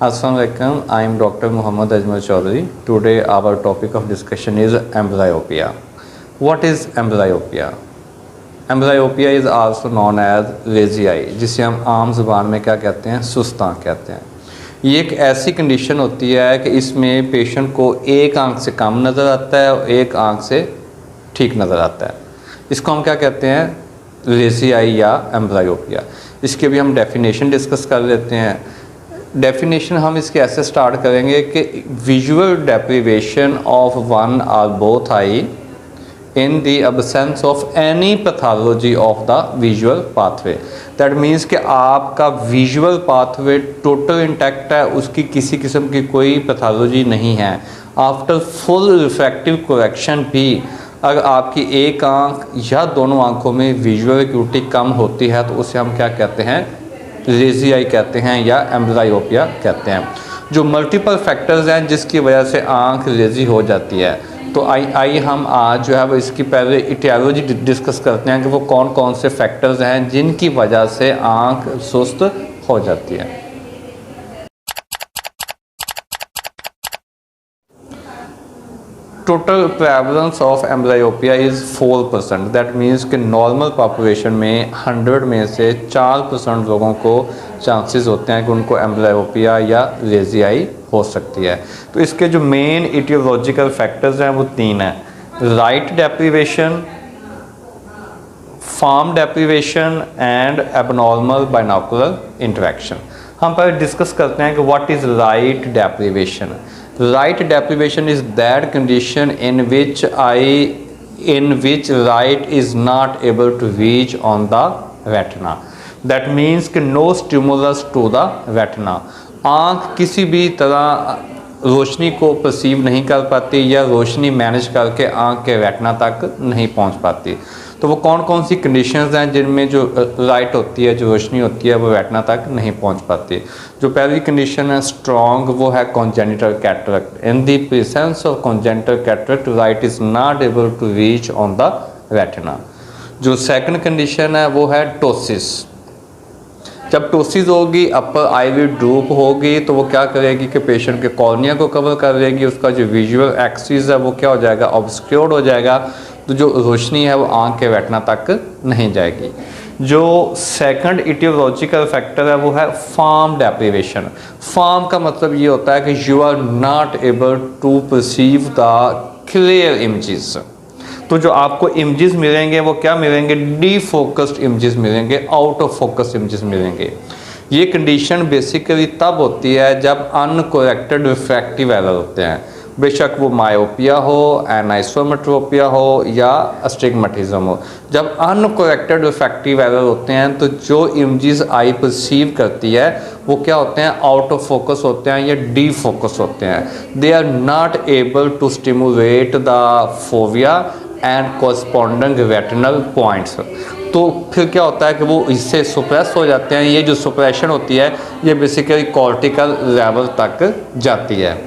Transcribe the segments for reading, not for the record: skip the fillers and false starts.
Assalamualaikum. I am Dr. Muhammad Ajmal Chaudhary. Today our topic of discussion is amblyopia. What is amblyopia? Amblyopia is also known as lazy eye, जिसे हम आम ज़ुबान में क्या कहते हैं, सुस्त आँख कहते हैं। ये एक ऐसी कंडीशन होती है कि इसमें पेशेंट को एक आँख से कम नज़र आता है और एक आँख से ठीक नज़र आता है। इसको हम क्या कहते हैं, लेजी आई या एम्ब्लायोपिया। इसके भी हम डेफिनेशन डिस्कस कर लेते हैं। डेफिनेशन हम इसके ऐसे स्टार्ट करेंगे कि विजुअल डेप्रीवेशन ऑफ वन और both I in the absence of any pathology of the visual pathway. That means कि आपका विजुअल पाथवे टोटल इंटैक्ट है, उसकी किसी किस्म की कोई पैथोलॉजी नहीं है। आफ्टर फुल रिफ्रैक्टिव करेक्शन भी अगर आपकी एक आंख या दोनों आंखों में विजुअल एक्यूटी कम होती है तो उसे हम क्या कहते हैं, लेजी आई कहते हैं या एम्ब्लायोपिया कहते हैं। जो मल्टीपल फैक्टर्स हैं जिसकी वजह से आंख लेजी हो जाती है। तो आइए हम आज जो है वो इसकी पहले इटियोलॉजी डिस्कस करते हैं कि वो कौन कौन से फैक्टर्स हैं जिनकी वजह से आंख सुस्त हो जाती है। Total prevalence of amblyopia is 4%। That means कि नॉर्मल पॉपुलेशन में 100 में से 4% लोगों को चांसेस होते हैं कि उनको एम्ब्लायोपिया या लेजी आई हो सकती है। तो इसके जो मेन इटियोलॉजिकल फैक्टर्स हैं वो 3 हैं, light deprivation, form deprivation and abnormal binocular interaction. हम पहले डिस्कस करते हैं कि what is light deprivation. Light deprivation is that condition in which light is not able to reach on the retina. That means कि no stimulus to the retina. आँख किसी भी तरह रोशनी को परसीव नहीं कर पाती या रोशनी मैनेज करके आँख के रेटिना तक नहीं पहुँच पाती। तो वो कौन कौन सी कंडीशंस हैं जिनमें जो लाइट होती है, जो रोशनी होती है, वो रेटिना तक नहीं पहुंच पाती। जो पहली कंडीशन है स्ट्रॉन्ग, वो है congenital cataract. In the presence of congenital cataract light is not able to reach on the retina. जो सेकंड कंडीशन है वो है टोसिस। जब टोसिस होगी, अपर आईलिड ड्रूप होगी, तो वो क्या करेगी कि पेशेंट के कॉर्निया को कवर कर लेगी। उसका जो विजुअल एक्सिस है वो क्या हो जाएगा, ऑब्सक्योर्ड हो जाएगा। तो जो रोशनी है वो आँख के रेटिना तक नहीं जाएगी। जो सेकंड इटियोलॉजिकल फैक्टर है वो है फार्म डेप्रीवेशन। फार्म का मतलब ये होता है कि you are not able to perceive the clear images. तो जो आपको इमेजेस मिलेंगे वो क्या मिलेंगे, डीफोकस्ड इमेजेस मिलेंगे, आउट ऑफ फोकस इमेजेस मिलेंगे। ये कंडीशन बेसिकली तब होती है जब अनकोरेक्टेड रिफ्रैक्टिव एरर होते हैं, बेशक वो मायोपिया हो, एनाइसोमेट्रोपिया हो या अस्टिग्मेटिज्म हो। जब अनकोरेक्टेड रिफ्रैक्टिव एरर होते हैं तो जो इमेजेस आई परसीव करती है वो क्या होते हैं, आउट ऑफ फोकस होते हैं या डी फोकस होते हैं। They are not able to stimulate the fovea and corresponding retinal points. तो फिर क्या होता है कि वो इससे सुप्रेस हो जाते हैं। ये जो सुप्रेशन होती है ये बेसिकली कॉर्टिकल लेवल तक जाती है।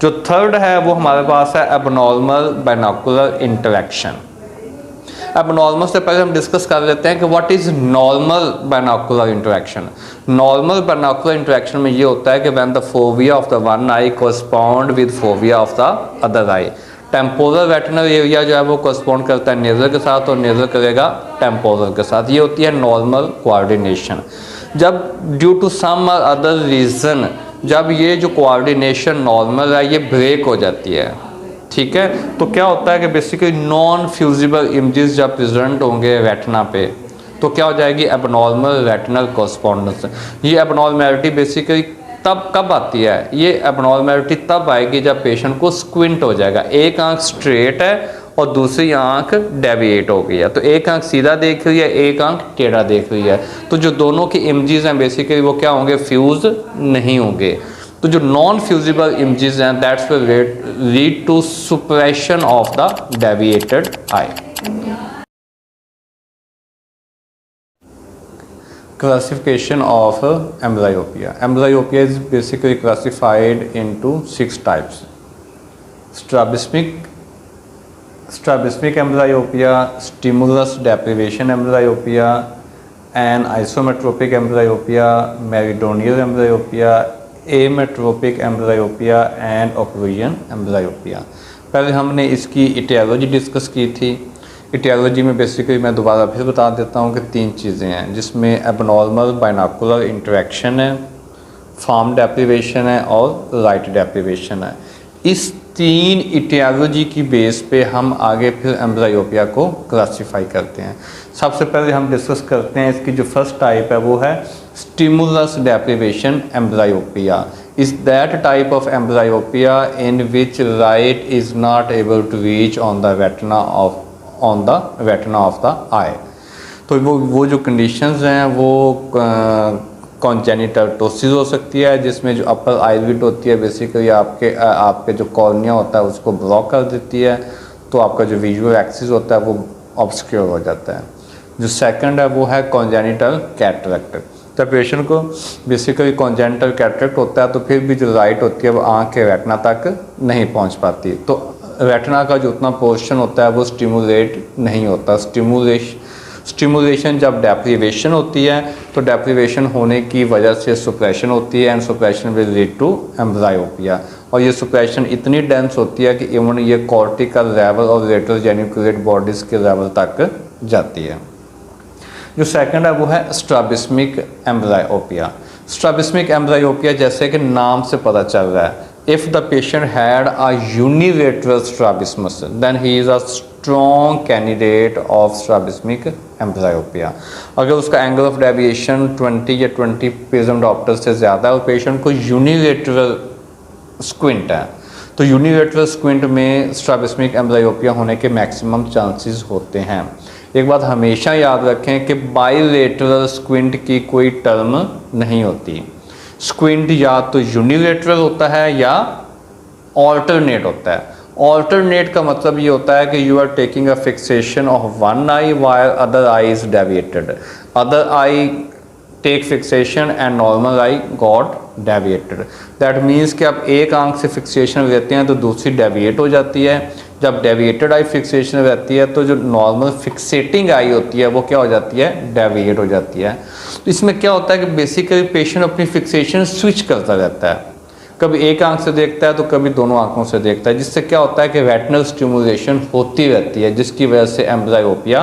जो थर्ड है वो हमारे पास है एबनॉर्मल बाइनोकुलर इंटरेक्शन। एबनॉर्मल से पहले हम डिस्कस कर लेते हैं कि what is normal binocular interaction. Normal binocular interaction में ये होता है कि when the fovea of the one I correspond with fovea of the other I. Temporal retinal area जो है वो कोरस्पॉन्ड करता है नेज़र के साथ और नेज़र करेगा टेम्पोरल के साथ। ये होती है नॉर्मल कोऑर्डिनेशन। जब due to some other reason जब ये जो कोऑर्डिनेशन नॉर्मल है ये ब्रेक हो जाती है, ठीक है, तो क्या होता है कि बेसिकली नॉन फ्यूजिबल इमेजेस जब प्रेजेंट होंगे रेटिना पे तो क्या हो जाएगी, एबनॉर्मल रेटिनल कोरस्पॉन्डेंस। ये एबनॉर्मैलिटी बेसिकली तब कब आती है, ये एबनॉर्मैलिटी तब आएगी जब पेशेंट को स्क्विंट हो जाएगा। एक आंख स्ट्रेट है और दूसरी आंख डेविएट हो गई है, तो एक आंख सीधा देख रही है, एक आंख टेढ़ा देख रही है। तो जो दोनों की इमेजेस हैं बेसिकली वो क्या होंगे, फ्यूज नहीं होंगे। तो जो नॉन फ्यूजिबल इमेजेस हैं that's will lead to suppression of the deviated eye. Classification of amblyopia. Amblyopia is basically classified into 6 types. Strabismic amblyopia, stimulus deprivation amblyopia, and isometropic amblyopia, meridional amblyopia, emmetropic amblyopia and occlusion amblyopia. पहले हमने इसकी etiology discuss की थी। Etiology में basically मैं दोबारा फिर बता देता हूँ कि 3 चीज़ें हैं, जिसमें एबनॉर्मल बाइनोकुलर इंटरेक्शन है, फॉर्म डेप्रिवेशन है और लाइट डेप्रिवेशन है। इस 3 इटियोलॉजी की बेस पे हम आगे फिर एम्ब्लायोपिया को क्लासीफाई करते हैं। सबसे पहले हम डिस्कस करते हैं इसकी जो फर्स्ट टाइप है वो है stimulus deprivation amblyopia. Is that type of amblyopia in which light is not able to reach on the retina of the eye. तो वो जो कंडीशंस हैं वो कॉन्जेनिटल टोसिस हो सकती है, जिसमें जो अपर आईलिड होती है बेसिकली आपके जो कॉर्निया होता है उसको ब्लॉक कर देती है, तो आपका जो विजुअल एक्सिस होता है वो ऑब्सक्योर हो जाता है। जो सेकंड है वो है कॉन्जेनिटल कैटरेक्ट। तो पेशेंट को बेसिकली कॉन्जेनिटल कैटरेक्ट होता है तो फिर भी जो लाइट होती है वो आँख के रेटिना तक नहीं पहुँच पाती, तो रेटिना का जो उतना पोर्शन होता है वो स्टिमुलेट नहीं होता। स्टिमुलेशन जब डेप्रिवेशन होती है तो डेप्रिवेशन होने की वजह से सुप्रेशन होती है and suppression will lead to amblyopia. और ये सुप्रेशन इतनी डेंस होती है कि इवन ये कॉर्टिकल लेवल और लेटरल जेनिकुलेट बॉडीज़ के लेवल तक जाती है। जो सेकंड है वो है स्ट्रैबिस्मिक एम्ब्लायोपिया। स्ट्रैबिस्मिक एम्ब्लायोपिया जैसे कि नाम से पता चल रहा है, if the patient had a unilateral strabismus then he is a strong candidate of strabismic amblyopia. अगर उसका एंगल ऑफ डेविएशन 20 या 20 प्रिज्म डायोप्टर से ज़्यादा है और पेशेंट को यूनिलेटरल स्क्विंट है, तो यूनिलेटरल स्क्विंट में स्ट्रैबिस्मिक एम्ब्लायोपिया होने के मैक्सिमम चांसेस होते हैं। एक बात हमेशा याद रखें कि बाइलेटरल स्क्विंट की कोई टर्म नहीं होती। स्क्विंट या तो यूनिलेटरल होता है या ऑल्टरनेट होता है। ऑल्टरनेट का मतलब ये होता है कि you are taking a fixation of one eye while other eye is deviated, other eye take fixation and normal eye got deviated. That means कि आप एक आंख से फिक्सेशन लेते हैं तो दूसरी डेविएट हो जाती है। जब डेविएटेड आई फिक्सेशन रहती है तो जो नॉर्मल फिक्सेटिंग आई होती है वो क्या हो जाती है, डेविएट हो जाती है। तो इसमें क्या होता है कि बेसिकली पेशेंट अपनी फिक्सेशन स्विच करता रहता है, कभी एक आंख से देखता है तो कभी दोनों आंखों से देखता है, जिससे क्या होता है कि रेटिनल स्टिमुलेशन होती रहती है, जिसकी वजह से एम्ब्लायोपिया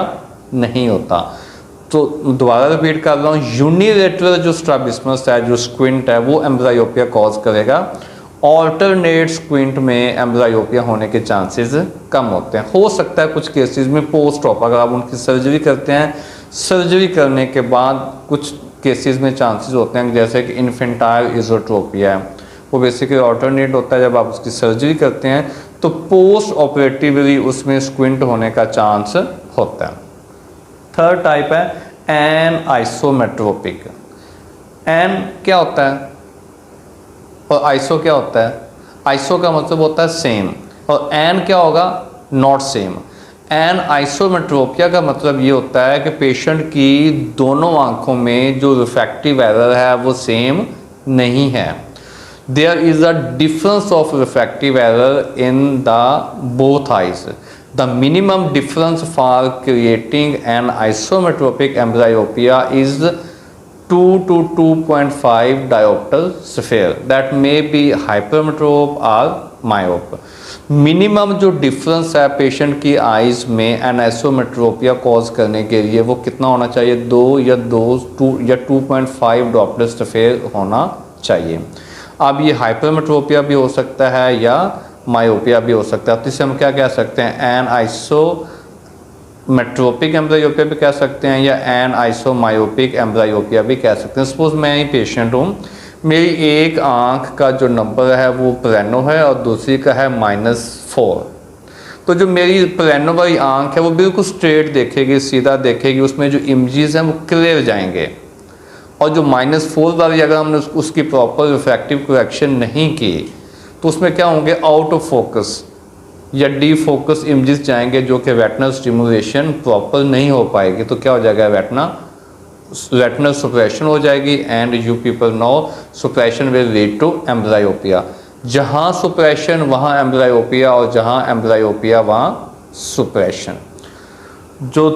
नहीं होता। तो दोबारा रिपीट कर रहा हूँ, यूनिलेटरल जो स्ट्रैबिस्मस है, जो स्क्विंट है, वो एम्ब्लायोपिया कॉज करेगा। ऑल्टरनेट स्क्विंट में एम्ब्लायोपिया होने के चांसेस कम होते हैं। हो सकता है कुछ केसेस में पोस्ट ऑप अगर आप उनकी सर्जरी करते हैं, सर्जरी करने के बाद कुछ केसेस में चांसेस होते हैं, जैसे कि इन्फेंटाइल इजोट्रोपिया है, वो बेसिकली ऑल्टरनेट होता है। जब आप उसकी सर्जरी करते हैं तो पोस्ट ऑपरेटिवली उसमें स्क्विंट होने का चांस होता है। थर्ड टाइप है एन आइसोमेट्रोपिक। एन क्या होता है और आइसो क्या होता है? आइसो का मतलब होता है सेम और एन क्या होगा? Not same. एन आइसोमेट्रोपिया का मतलब ये होता है कि पेशेंट की दोनों आंखों में जो रिफ्रैक्टिव एरर है वो सेम नहीं है। There is a difference of refractive error in the both eyes. The minimum difference for creating an isometropic amblyopia is 2 to 2.5 diopter sphere that may be hypermetrope or myope। Minimum जो difference है patient की eyes में एनाइसोमेट्रोपिया cause करने के लिए वो कितना होना चाहिए? 2 या 2.5 डॉपलर स्फेयर होना चाहिए। अब ये हाइपरमेट्रोपिया भी हो सकता है या मायोपिया भी हो सकता है, तो इसे हम क्या कह सकते हैं? एन आइसो मेट्रोपिक एम्ब्लायोपिया भी कह सकते हैं या एन आइसोमायोपिक एम्ब्लायोपिया भी कह सकते हैं। सपोज मैं ही पेशेंट हूँ, मेरी एक आंख का जो नंबर है वो प्लेनो है और दूसरी का है -4। तो जो मेरी प्लेनो वाली आंख है वो बिल्कुल स्ट्रेट देखेगी, सीधा देखेगी, उसमें जो इमेजेस हैं वो क्लियर जाएंगे। और जो -4 वाली अगर हमने उसकी प्रॉपर रिफ्रैक्टिव करेक्शन नहीं की तो उसमें क्या होंगे? आउट ऑफ फोकस या डी फोकस इमेजेस जाएंगे, जो कि रेटिनल स्टिमुलेशन प्रॉपर नहीं हो पाएगी। तो क्या हो जाएगा? रेटिनल सुप्रेशन हो जाएगी and you people know suppression will lead to amblyopia. जहाँ सुप्रेशन वहाँ एम्ब्लायोपिया और जहाँ एम्ब्लायोपिया वहाँ सुप्रेशन। जो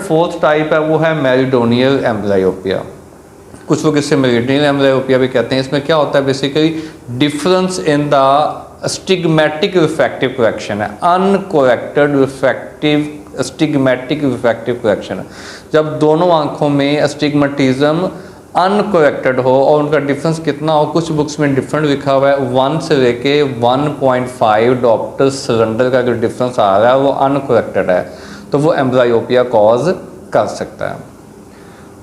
फोर्थ टाइप है वो है मेरिडोनियल एम्ब्लायोपिया। कुछ लोग इसे मेरिडियन एम्ब्लायोपिया भी कहते हैं। इसमें क्या होता है, basically difference in the stigmatic refractive correction है, अनकोरेक्टेड रिफ्रैक्टिव स्टिग्मेटिक रिफ्रैक्टिव करेक्शन है। जब दोनों आंखों में अस्टिग्मेटिज्म अनकोरेक्टेड हो और उनका डिफरेंस कितना हो, कुछ बुक्स में डिफरेंट लिखा हुआ है 1 से लेके 1.5 डॉप्टर सिलेंडर का जो डिफरेंस आ रहा है वो अनकोरेक्टेड है, तो वो एम्ब्लायोपिया कॉज कर सकता है।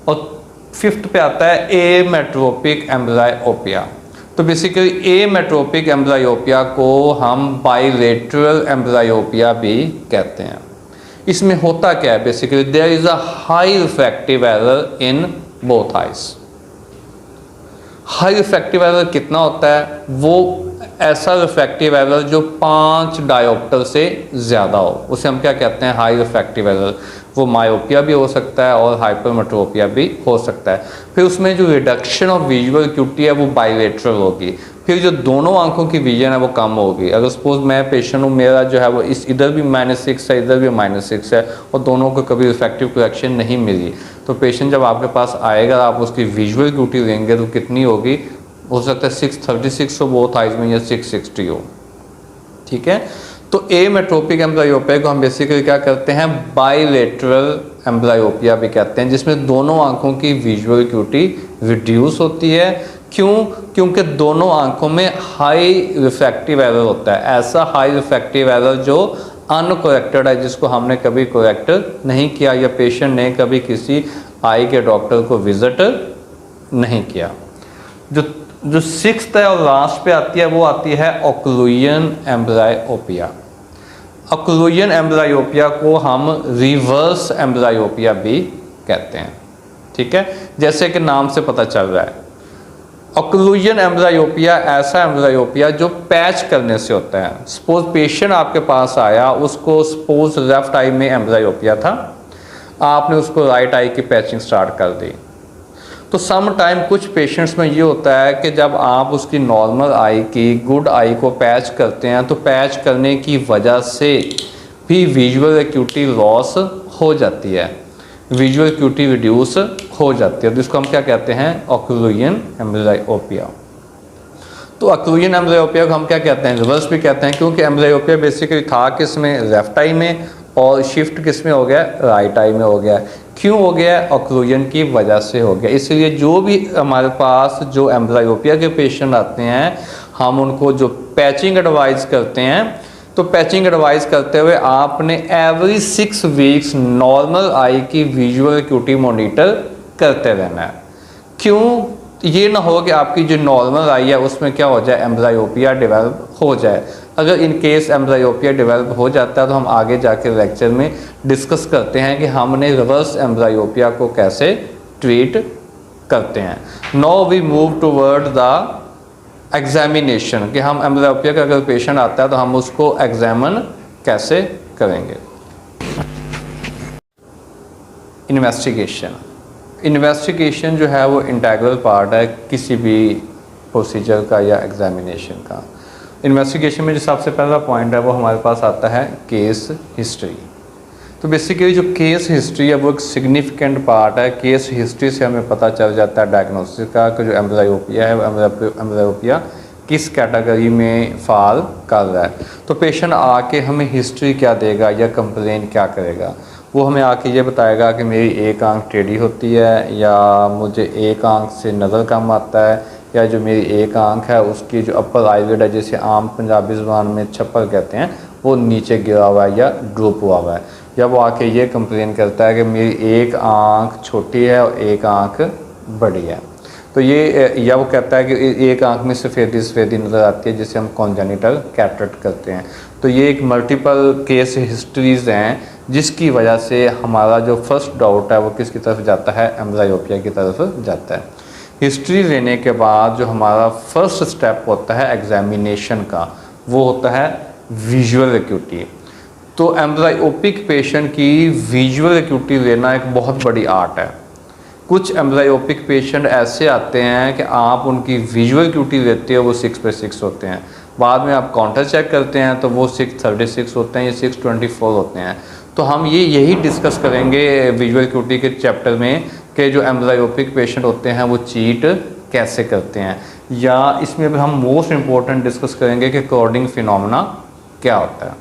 और फिफ्थ पे आता है एमेट्रोपिक एम्ब्लायोपिया। तो बेसिकली एमेट्रोपिक एम्ब्लायोपिया को हम बाइलेटरल एम्ब्लायोपिया भी कहते हैं। इसमें होता क्या है, basically there is a high refractive error in both eyes. High refractive error कितना होता है, वो ऐसा रिफ्रैक्टिव एरर जो 5 डायोप्टर से ज़्यादा हो, उसे हम क्या कहते हैं, हाई रिफ्रैक्टिव एरर। वो मायोपिया भी हो सकता है और हाइपरमेट्रोपिया भी हो सकता है। फिर उसमें जो रिडक्शन ऑफ विजुअल एक्यूटी है वो बाइलेटरल होगी। फिर जो दोनों आंखों की विजन है वो कम होगी। अगर सपोज मैं पेशेंट हूँ, मेरा जो है वो इस इधर भी -6 है, इधर भी -6 है और दोनों को कभी रिफ्रैक्टिव करेक्शन नहीं मिली, तो पेशेंट जब आपके पास आएगा आप उसकी विजुअल एक्यूटी लेंगे तो कितनी होगी, हो सकता है 636 हो बोथ आइज में या 660 हो। ठीक है, तो एमेट्रोपिक एम्ब्लायोपिया को हम बेसिकली क्या करते हैं, बाइलेटरल एम्ब्लायोपिया भी कहते हैं, जिसमें दोनों आंखों की विजुअल एक्यूटी रिड्यूस होती है। क्यों? क्योंकि दोनों आंखों में हाई रिफ्रैक्टिव एरर होता है, ऐसा हाई रिफ्रैक्टिव एरर जो अनकोरेक्टेड है, जिसको हमने कभी कोरेक्ट नहीं किया या पेशेंट ने कभी किसी आई के डॉक्टर को विजिट नहीं किया। जो सिक्स्थ है और लास्ट पे आती है वो आती है ओक्लूजन एम्ब्लायोपिया। ओक्लूजन एम्ब्लायोपिया को हम रिवर्स एम्ब्लायोपिया भी कहते हैं। ठीक है, जैसे कि नाम से पता चल रहा है, ओक्लूजन एम्ब्लायोपिया ऐसा एम्ब्लायोपिया जो पैच करने से होता है। सपोज पेशेंट आपके पास आया, उसको सपोज लेफ्ट आई में एम्ब्लायोपिया था, आपने उसको राइट आई की पैचिंग स्टार्ट कर दी। तो सम टाइम कुछ पेशेंट्स में ये होता है कि जब आप उसकी नॉर्मल आई की गुड आई को पैच करते हैं तो पैच करने की वजह से भी विजुअल एक्यूटी लॉस हो जाती है, विजुअल एक्यूटी रिड्यूस हो जाती है, जिसको हम क्या कहते हैं, ओक्लूजन एम्ब्लायोपिया। तो ओक्लूजन एम्ब्लायोपिया को हम क्या कहते हैं, रिवर्स भी कहते हैं, क्योंकि एम्ब्लायोपिया बेसिकली था किस में, लेफ्ट आई में, और शिफ्ट किस में हो गया, राइट आई में हो गया। क्यों हो गया, ओक्लूजन की वजह से हो गया। इसलिए जो भी हमारे पास जो एम्ब्लायोपिया के पेशेंट आते हैं, हम उनको जो पैचिंग एडवाइस करते हैं, तो पैचिंग एडवाइस करते हुए आपने एवरी 6 वीक्स नॉर्मल आई की विजुअल एक्यूटी मॉनिटर करते रहना है। क्यों? ये ना हो कि आपकी जो नॉर्मल आई है उसमें क्या हो जाए, एम्ब्लायोपिया डेवलप हो जाए। अगर इन केस एम्ब्लायोपिया डेवलप हो जाता है तो हम आगे जाके लेक्चर में डिस्कस करते हैं कि हमने रिवर्स एम्ब्लायोपिया को कैसे ट्रीट करते हैं। Now we move toward the examination, कि हम एम्ब्लायोपिया का अगर पेशेंट आता है तो हम उसको एग्जामिन कैसे करेंगे। इन्वेस्टिगेशन जो है वो इंटीग्रल पार्ट है किसी भी प्रोसीजर का या एग्जामिनेशन का। इन्वेस्टिगेशन में जो सबसे पहला पॉइंट है वो हमारे पास आता है केस हिस्ट्री। तो बेसिकली जो केस हिस्ट्री है वो एक सिग्निफिकेंट पार्ट है। केस हिस्ट्री से हमें पता चल जाता है डायग्नोसिस का कि जो एम्ब्लायोपिया है वो एम्ब्लायोपिया किस कैटेगरी में फॉल कर रहा है। तो पेशेंट आके हमें हिस्ट्री क्या देगा या कंप्लेन क्या करेगा, वो हमें आके ये बताएगा कि मेरी एक आंख टेढ़ी होती है, या मुझे एक आंख से नज़र कम आता है, या जो मेरी एक आंख है उसकी जो अपर आईलिड है, जैसे आम पंजाबी ज़बान में छप्पर कहते हैं, वो नीचे गिरा हुआ है या ड्रूप हुआ हुआ है। या वो आके ये कंप्लेन करता है कि मेरी एक आंख छोटी है और एक आंख बड़ी है। तो ये, या वो कहता है कि एक आंख में सफ़ेदी नज़र आती है, जिसे हम कॉन्जेनिटल कैटरेक्ट करते हैं। तो ये एक मल्टीपल केस हिस्ट्रीज़ हैं जिसकी वजह से हमारा जो फर्स्ट डाउट है वो किसकी तरफ जाता है, एम्ब्लायोपिया की तरफ जाता है। हिस्ट्री लेने के बाद जो हमारा फर्स्ट स्टेप होता है एग्जामिनेशन का, वो होता है विजुअल एक्यूटी। तो एम्ब्लायोपिक पेशेंट की विजुअल एक्यूटी लेना एक बहुत बड़ी आर्ट है। कुछ एम्ब्लायोपिक पेशेंट ऐसे आते हैं कि आप उनकी विजुअल एक्यूटी लेते हो वो 6/6 होते हैं, बाद में आप काउंटर चेक करते हैं तो वो 636 होते हैं या 624 होते हैं। तो हम यही डिस्कस करेंगे विजुअल एक्यूटी के चैप्टर में कि जो एम्ब्लायोपिक पेशेंट होते हैं वो चीट कैसे करते हैं, या इसमें भी हम मोस्ट इम्पोर्टेंट डिस्कस करेंगे कि क्लॉटिंग फिनोमेना क्या होता है।